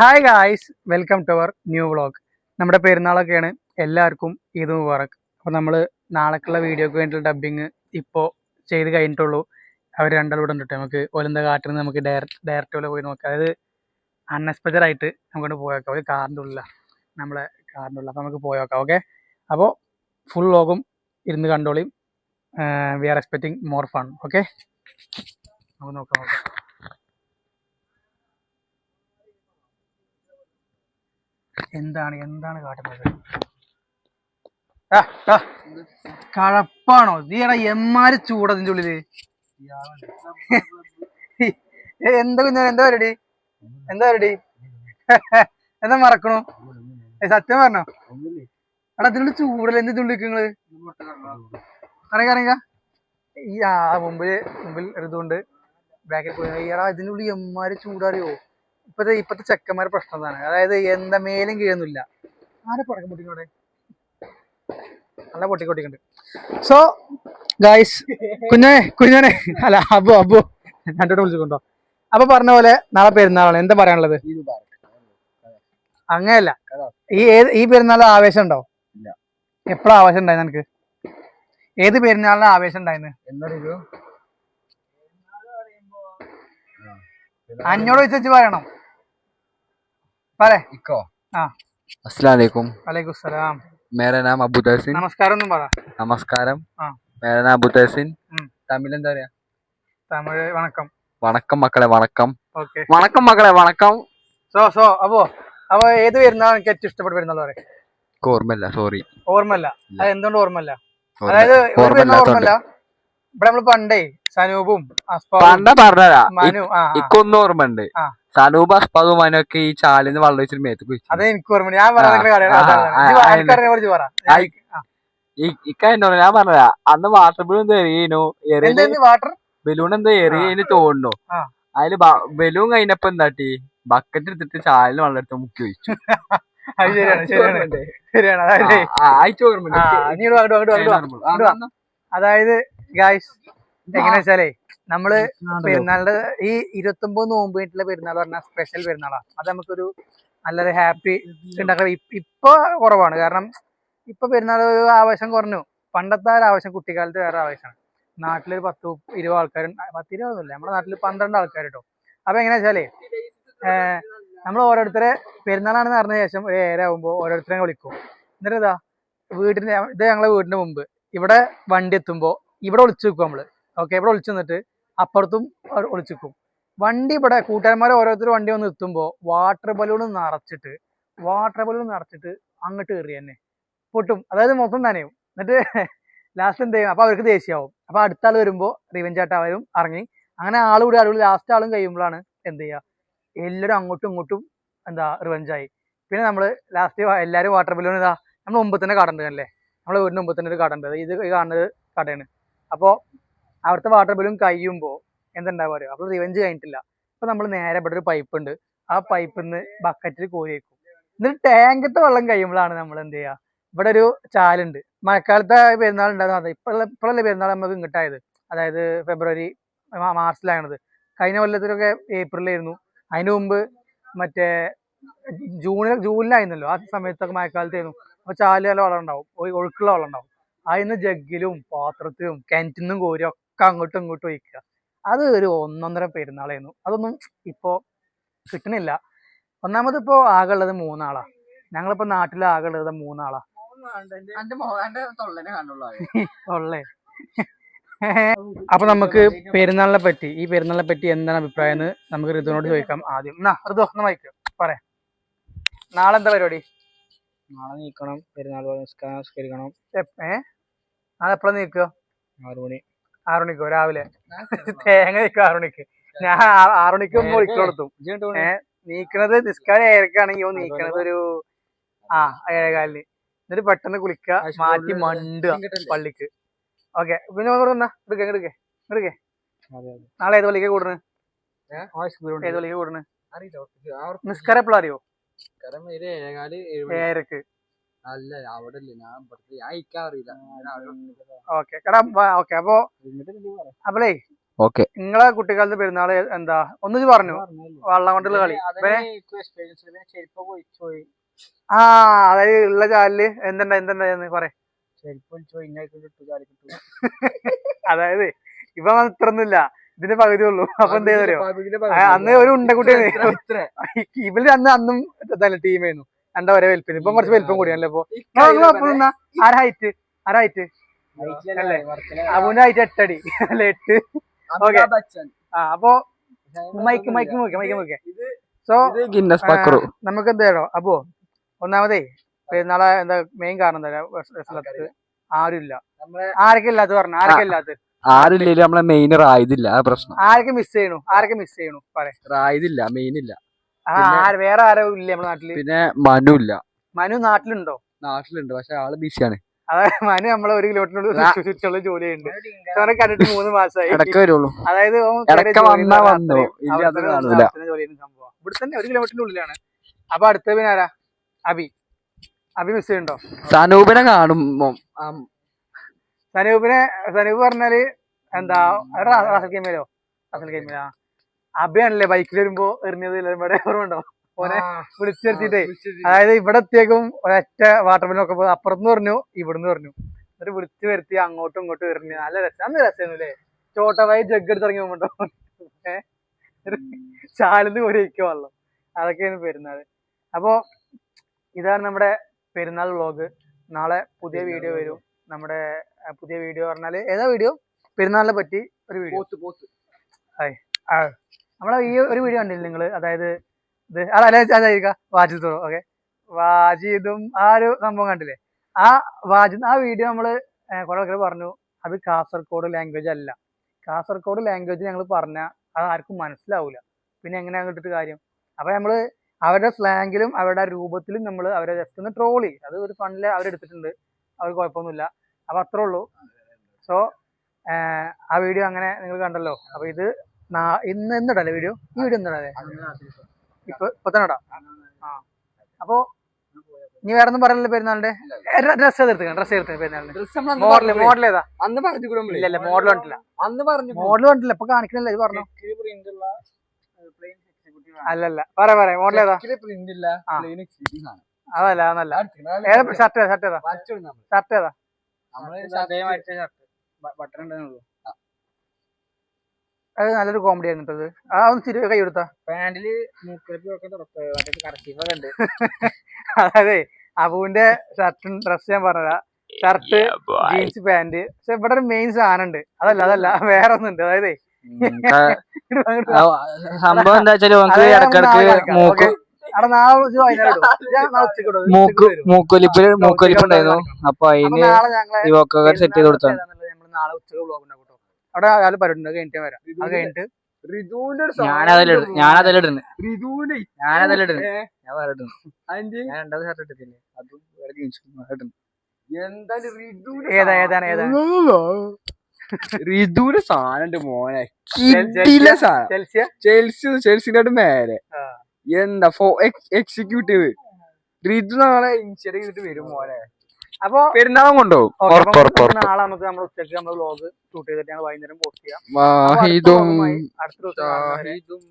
Hi guys, welcome to our new vlog. നമ്മുടെ പെരുന്നാളൊക്കെയാണ്, എല്ലാവർക്കും ഈദ് മുബാറക്. അപ്പോൾ നമ്മൾ നാളേക്കുള്ള വീഡിയോക്ക് വേണ്ടിയിട്ടുള്ള ഡബ്ബിങ് ഇപ്പോൾ ചെയ്ത് കഴിഞ്ഞിട്ടുള്ളൂ. അവർ രണ്ടാളും ഇവിടെ ഉണ്ട്. നമുക്ക് ഒലെന്താ കാട്ടിൽ നിന്ന് നമുക്ക് ഡയറക്റ്റ് പോലെ പോയി നോക്കാം. അതായത് അൺഎക്സ്പെക്റ്റഡ് ആയിട്ട് നമുക്കൊണ്ട് പോയേക്കാം. ഒരു കാറിൻ്റെ ഉള്ളിലാണ്, നമ്മളെ കാറിൻ്റെ ഉള്ളിൽ. അപ്പോൾ നമുക്ക് പോയേക്കാം. ഓക്കെ, അപ്പോൾ ഫുൾ വ്ളോഗും ഇരുന്ന് കണ്ടോളിയും. We are expecting more fun. Okay, നമുക്ക് നോക്കാം. എന്താണ് കാട്ടുന്നത്? കഴപ്പാണോ നീടാ? എമ്മാര് ചൂട് അതിന്റെ ഉള്ളില്. എന്താ കുഞ്ഞ, എന്താ പരിപാടി? എന്താ മറക്കണു? സത്യം പറഞ്ഞോ? എടാ ഇതിനുള്ളിൽ ചൂടല്ലേ? എന്ത് തുള്ളിക്ക് നിങ്ങള്? അറിയാ ഈ മുമ്പിൽ ഒരു ഇതുകൊണ്ട് ബാക്കിൽ പോയി. എടാ ഇതിന്റെ ഉള്ളിൽ എമ്മാര് ചൂടറിയോ? ഇപ്പത്തെ ചെക്കന്മാരെ പ്രശ്നം അതാണ്. അതായത് എന്താ മേലും കീഴൊന്നുമില്ല. ആരെ പടക്കം പൊട്ടിക്കോടെ? നല്ല പൊട്ടിക്കൊട്ടിക്കുണ്ട്. സോ ഗായ്സ്, കുഞ്ഞനെ അല്ല അബു രണ്ടോട്ട് വിളിച്ചുകൊണ്ടോ. അപ്പൊ പറഞ്ഞ പോലെ നാളെ പെരുന്നാളാണ്. എന്താ പറയാനുള്ളത്? അങ്ങനെയല്ല, ഈ പെരുന്നാൾ ആവേശം ഉണ്ടോ? എപ്പോഴാ ആവേശം ഉണ്ടായിരുന്നു നിനക്ക്? ഏത് പെരുന്നാളിന് ആവേശം ഉണ്ടായിരുന്നു? അന്നോട് വെച്ച് പറയണം. अस्सलाम वालेकुम। वालेकुम सलाम। मेरा नाम अबू तहसीन। നമസ്കാരം പറ. നമസ്കാരം. मेरा नाम अबू तहसीन। തമിഴ് എന്താ പറയാ? തമിഴ് വണക്കം. വണക്കം മക്കളെ, വണക്കം. ഓക്കെ, വണക്കം മക്കളെ, വണക്കം. അപ്പൊ ഏത് പെരുന്നാൾ എനിക്ക് ഏറ്റവും ഇഷ്ടപ്പെട്ട പെരുന്നാൾ പറയാം? ഓർമ്മല്ല, സോറി. ഓർമ്മല്ല? അത് എന്തുകൊണ്ട് ഓർമ്മല്ല? അതായത് ഓർമ്മല്ല. ഇവിടെ നമ്മള് പണ്ടേ സനൂപും പണ്ട പറഞ്ഞതാ. ഇക്കൊന്നും ഓർമ്മ ഉണ്ട്. സനൂപ് അസ്പാദും മനൊക്കെ ഈ ചാലിന്ന് വെള്ളം വെച്ചിട്ട് മേത്ത് കുഴിച്ചു. അത് എനിക്ക് ഓർമ്മ. ഞാൻ പറഞ്ഞ ഞാൻ പറഞ്ഞതാ. അന്ന് വാട്ടർ ബലൂൺ എറിയനു, വാട്ടർ ബലൂൺ എന്താ എറിയന് തോന്നുന്നു. അതില് ബലൂൺ കഴിഞ്ഞപ്പോ എന്താട്ടി, ബക്കറ്റ് എടുത്തിട്ട് ചാലിന് വെള്ളം എടുത്ത് മുക്കി ഒഴിച്ചു. അതായത് ഗായ്സ്, എങ്ങനെ വെച്ചാലേ നമ്മള് പെരുന്നാളിന്റെ ഈ 29 നോമ്പ് കഴിഞ്ഞിട്ടുള്ള പെരുന്നാൾ പറഞ്ഞാൽ സ്പെഷ്യൽ പെരുന്നാളാണ്. അത് നമുക്കൊരു നല്ലൊരു ഹാപ്പി ഉണ്ടാക്കണം. ഇപ്പൊ കുറവാണ്, കാരണം ഇപ്പൊ പെരുന്നാൾ ആവേശം കുറഞ്ഞു. പണ്ടത്തെ ഒരു ആവേശം കുട്ടിക്കാലത്ത് വേറെ ആവേശമാണ്. നാട്ടിലൊരു 10-20 ആൾക്കാരും, 10-20 നമ്മുടെ നാട്ടിൽ 12 ആൾക്കാർ കേട്ടോ. അപ്പൊ എങ്ങനെയാ വെച്ചാലേ നമ്മൾ ഓരോരുത്തരെ പെരുന്നാളാണെന്ന് അറിഞ്ഞ ശേഷം 7 ആകുമ്പോൾ ഓരോരുത്തരെ വിളിക്കും. എന്നിട്ട് ഇത് ഞങ്ങളെ വീടിന്റെ മുമ്പ് ഇവിടെ വണ്ടി എത്തുമ്പോൾ ഇവിടെ ഒളിച്ചു വെക്കും നമ്മള്. ഓക്കെ, ഇവിടെ ഒളിച്ചു നിന്നിട്ട് അപ്പുറത്തും ഒളിച്ചു വെക്കും. വണ്ടി ഇവിടെ കൂട്ടുകാരന്മാരെ ഓരോരുത്തർ വണ്ടി വന്ന് എത്തുമ്പോൾ വാട്ടർ ബലൂൺ നിറച്ചിട്ട് അങ്ങോട്ട് കയറി തന്നെ പൊട്ടും. അതായത് മൊത്തം നനയും. എന്നിട്ട് ലാസ്റ്റ് എന്ത് ചെയ്യും? അപ്പൊ അവർക്ക് ദേഷ്യമാവും. അപ്പൊ അടുത്ത ആൾ വരുമ്പോൾ റിവെഞ്ച് ആയിട്ട് അവരും ഇറങ്ങി. അങ്ങനെ ആളുകൂടി ലാസ്റ്റ് ആളും കഴിയുമ്പോഴാണ് എന്ത് ചെയ്യുക, എല്ലാവരും അങ്ങോട്ടും ഇങ്ങോട്ടും റിവെഞ്ചായി. പിന്നെ നമ്മള് ലാസ്റ്റ് എല്ലാവരും വാട്ടർ ബലൂൺ നമ്മൾ മുമ്പ് തന്നെ കടണ്ട് അല്ലേ, നമ്മളെ വീടിന് മുമ്പ് തന്നെ ഒരു കട ഉണ്ട്. ഇത് കാണുന്നത് കടയാണ്. അപ്പോൾ അവിടുത്തെ വാട്ടർ ബലൂൺ കഴിയുമ്പോൾ എന്തുണ്ടാ പറയുക, അപ്പോൾ റിവെഞ്ച് കഴിഞ്ഞിട്ടില്ല. അപ്പൊ നമ്മൾ നേരെ ഇവിടെ ഒരു പൈപ്പ് ഉണ്ട്, ആ പൈപ്പിൽ നിന്ന് ബക്കറ്റിൽ കോരി വെക്കും. എന്നിട്ട് ടാങ്കത്തെ വെള്ളം കഴിയുമ്പോഴാണ് നമ്മൾ എന്ത് ചെയ്യുക, ഇവിടെ ഒരു ചാലുണ്ട്. മഴക്കാലത്തെ പെരുന്നാൾ ഉണ്ടാകുന്നത് ഇപ്പോഴല്ലേ പെരുന്നാൾ നമുക്ക് ഇങ്ങോട്ടായത്. അതായത് ഫെബ്രുവരി മാർച്ചിലാണത്. കഴിഞ്ഞ കൊല്ലത്തിലൊക്കെ ഏപ്രിലായിരുന്നു. അതിന് മുമ്പ് മറ്റേ ജൂണിലായിരുന്നല്ലോ. ആ സമയത്തൊക്കെ മഴക്കാലത്തായിരുന്നു. അപ്പൊ ചാലുകാല വെള്ളം ഉണ്ടാവും, ഒഴുക്കുള്ള വെള്ളം ഉണ്ടാവും. അതിന്ന് ജഗ്ഗിലും പാത്രത്തിലും കിണറ്റിൽ നിന്നും കോരി ഒക്കെ അങ്ങോട്ടും ഇങ്ങോട്ടും ഒഴിക്കുക. അത് ഒരു ഒന്നൊന്നര പെരുന്നാളായിരുന്നു. അതൊന്നും ഇപ്പോ കിട്ടണില്ല. ഒന്നാമത് ഇപ്പോ ആകെ ഉള്ളത് 3 ആളാ. ഞങ്ങളിപ്പോ നാട്ടിൽ ആകെ ഉള്ളത് 3 ആളാ. തൊള്ളേ. അപ്പൊ നമുക്ക് ഈ പെരുന്നാളിനെ പറ്റി എന്താണ് അഭിപ്രായം എന്ന് നമുക്ക് ഋതുവിനോട് ചോദിക്കാം. ആദ്യം ഋതു ഒന്ന് വായിക്കാം, പറയാം. നാളെ എന്താ പരിപാടി? നാളെ നീക്കണം, പെരുന്നാൾ നമസ്കരിക്കണം. നാളെ എപ്പോഴാ നീക്കുക? 6 മണി. 6 മണിക്കോ? രാവിലെ തേങ്ങ നീക്കും 6 മണിക്ക്. ഞാൻ 6 മണിക്ക് മുമ്പ് വിളിക്കൊടുത്തു. നീക്കണത് നിസ്കാരം 7:00 നീക്കണത് ഒരു 7:15. എന്നിട്ട് പെട്ടെന്ന് കുളിക്കുക, മാറ്റി മണ്ടുക പള്ളിക്ക്. ഓക്കെ, പിന്നെ എടുക്കേ. നാളെ ഏത് പള്ളിക്ക് കൂടുന്നത്? ഏത് പള്ളിക്ക് കൂടുന്നത്? നിസ്കാരം എപ്പോഴും അറിയോ? 7:30. അല്ല, അവിടെ ഓക്കെ അപ്പോ അപ്പളേ ഓക്കെ. നിങ്ങളെ കുട്ടിക്കാലത്ത് പെരുന്നാള് എന്താ ഒന്നിച്ച് പറഞ്ഞു വള്ളം കൊണ്ടുള്ള കളി ആ അതായത് ഉള്ള ചാലില് എന്തുണ്ടായെന്ന് പറയാ. അതായത് ഇപ്പൊ ഇത്രയൊന്നുമില്ല, ഇതിന്റെ പകുതി ഉള്ളൂ. അപ്പൊ എന്താ അറിയോ, അന്ന് ഒരു ഉണ്ടക്കുട്ടി ഇവര് അന്നും ടീമായിരുന്നു, രണ്ടാ ഒരേ വലിപ്പം. ഇപ്പൊ കുറച്ച് വലിപ്പം കൂടിയാണല്ലോ. ഇപ്പൊ ആരാ ഹൈറ്റ് അല്ലേ? അവന്റെ ഹൈറ്റ് 8 അടി അല്ലെ 8. ഓക്കെ. അപ്പൊ മൈക്ക് മുഖ്യ സോ നമുക്ക് എന്ത് ചെയ്യണോ. അപ്പോ ഒന്നാമതേ പെരുന്നാളെ എന്താ മെയിൻ കാരണം എന്താ, ആരുമില്ല. ആരൊക്കെ ഇല്ലാത്ത പറഞ്ഞു, ആരൊക്കെ ഇല്ലാത്ത ആരില്ലേലും നമ്മളെ മെയിൻ റായിദില്ല, ആ പ്രശ്നം. ആരൊക്കെ മിസ് ചെയ്യണു പറയാ. റായിദില്ല, മെയിൻ ഇല്ല. വേറെ ആരോ ഇല്ല നമ്മുടെ നാട്ടില്. പിന്നെ മനു ഇല്ല. മനു നാട്ടിലുണ്ടോ? നാട്ടിലുണ്ട്, പക്ഷെ ആള് ബിസിയാണ്. അതായത് മനു നമ്മളെ 1 കിലോമീറ്ററിനുള്ളിൽ ചുറ്റുള്ള ജോലിയുണ്ട്. കണ്ടിട്ട് 3 മാസമായി. ഇടയ്ക്ക് വരുള്ളൂ. അതായത് ജോലി സംഭവം ഇവിടെ തന്നെ 1 കിലോമീറ്ററിന്റെ ഉള്ളിലാണ്. അപ്പൊ അടുത്ത പിന്നെ ആരാ? അബി മിസ് ചെയ്യുന്നുണ്ടോ? സനൂപിനെ കാണുമ്പോ സനൂപ് പറഞ്ഞാല് എന്താ റാസൽ ഗെയിമിലോ അബിയാണല്ലേ ബൈക്കിൽ വരുമ്പോ എറിഞ്ഞത് ഇവിടെ ഓർമ്മയുണ്ടോ? ഓനെ വിളിച്ചു വരുത്തിട്ടേ, അതായത് ഇവിടെ എത്തിയേക്കും ഒരൊറ്റ വാട്ടർ ബലൂണൊക്കെ പോയി അപ്പുറത്തുനിന്ന് പറഞ്ഞു ഇവിടുന്ന് പറഞ്ഞു, എന്നിട്ട് വിളിച്ചു വരുത്തി അങ്ങോട്ടും ഇങ്ങോട്ടും എറിഞ്ഞു. നല്ല രസമായിരുന്നു അല്ലേ? ചോട്ടവായി ജഗ് എടുത്ത് ഇറങ്ങി പോകുമ്പോ ചാലിന്ന് ഒരേക്ക് വെള്ളം. അതൊക്കെയാണ് പെരുന്നാൾ. അപ്പോ ഇതാണ് നമ്മുടെ പെരുന്നാൾ വ്ളോഗ്. നാളെ പുതിയ വീഡിയോ വരും. നമ്മുടെ പുതിയ വീഡിയോ പറഞ്ഞാല് ഏതാ വീഡിയോ? പെരുന്നാളിനെ പറ്റി ഒരു വീഡിയോ. നമ്മളെ ഈ ഒരു വീഡിയോ കണ്ടില്ല നിങ്ങള്? അതായത് ഇത് അതായിരിക്കാം വാജിദോ. ഓക്കെ, വാജിദും ആ ഒരു സംഭവം കണ്ടില്ലേ? ആ വീഡിയോ നമ്മള് കുറെ ആൾക്കാർ പറഞ്ഞു അത് കാസർഗോഡ് ലാംഗ്വേജ് അല്ല. കാസർഗോഡ് ലാംഗ്വേജ് ഞങ്ങൾ പറഞ്ഞാൽ അത് ആർക്കും മനസ്സിലാവൂല. പിന്നെ എങ്ങനെയാ കിട്ടിട്ട് കാര്യം? അപ്പൊ നമ്മള് അവരുടെ സ്ലാങ്ങിലും അവരുടെ രൂപത്തിലും നമ്മൾ അവരെ ജസ്റ്റ് ഒന്ന് ട്രോളി. അത് ഒരു ഫണ്ടില് അവരെടുത്തിട്ടുണ്ട്, അവർ കുഴപ്പമൊന്നുമില്ല. അപ്പൊ അത്രേ ഉള്ളൂ. സോ ആ വീഡിയോ അങ്ങനെ നിങ്ങൾ കണ്ടല്ലോ. അപ്പൊ ഇത് എന്നിടല്ലേ വീഡിയോ? ഈ വീഡിയോ എന്നിടല്ലേ? ഇപ്പൊ തന്നെ ഇടാം. അപ്പൊ ഇനി വേറെ ഒന്നും പറയല്ലോ പെരുന്നാളിന്റെ? ഡ്രസ് എടുത്ത് പെരുന്നാളിന് മോഡൽ ഏതാ? അന്ന് പറഞ്ഞു. ഇല്ല മോഡൽ കണ്ടില്ല. അന്ന് പറഞ്ഞു മോഡൽ കണ്ടില്ല, ഇപ്പൊ കാണിക്കണല്ലേ? ഇത് പറഞ്ഞു. അല്ലല്ല പറയാ മോഡൽ ഏതാ? അതല്ല ഏതാ ഷർട്ട് ഏതാ? അത് നല്ലൊരു കോമഡി ആയിരുന്നത്. ഒന്ന് തിരികെ കൈ കൊടുത്താ പാന്റില് അതായത് അബുവിന്റെ ഷർട്ടും ഡ്രസ് ഞാൻ പറഞ്ഞ ഷർട്ട് ജീൻസ് പാന്റ്. പക്ഷെ ഇവിടെ ഒരു മെയിൻ സാധനം ഉണ്ട്. അതല്ല വേറെ ഒന്നുണ്ട്. അതായത് സംഭവം എന്താ വെച്ചാല് മൂക്കൊലിപ്പ് ഉണ്ടായിരുന്നു. അപ്പൊ അതിന് സെറ്റ് ചെയ്ത് കൊടുത്താണ്. നാളെ ഉച്ചക്ക് വ്ലോഗ് ഉണ്ടാവും കേട്ടോ. അവിടെ അയാൾ പരിപാടി ഉണ്ട്, കഴിഞ്ഞിട്ട് വരാം. അത് കഴിഞ്ഞിട്ട് ഞാനതിലിടുന്നു. റിദുവിന്റെ സാധനം മോനെ, ചെൽസിന്റെ മേലെ എന്താ എക്സിക്യൂട്ടീവ് റിദു നാളെ ഇൻസ്റ്റ ചെയ്തിട്ട് വരും മോനെ. അപ്പൊ പെരുന്നാളും കൊണ്ടുപോകും. നാളെ നമുക്ക് നമ്മൾ ഉച്ചക്ക് നമ്മൾ വ്ലോഗ് ഷൂട്ട് ചെയ്തിട്ട് ഞങ്ങൾ വൈകുന്നേരം പോസ്റ്റ് ചെയ്യാം. അടുത്ത ദിവസം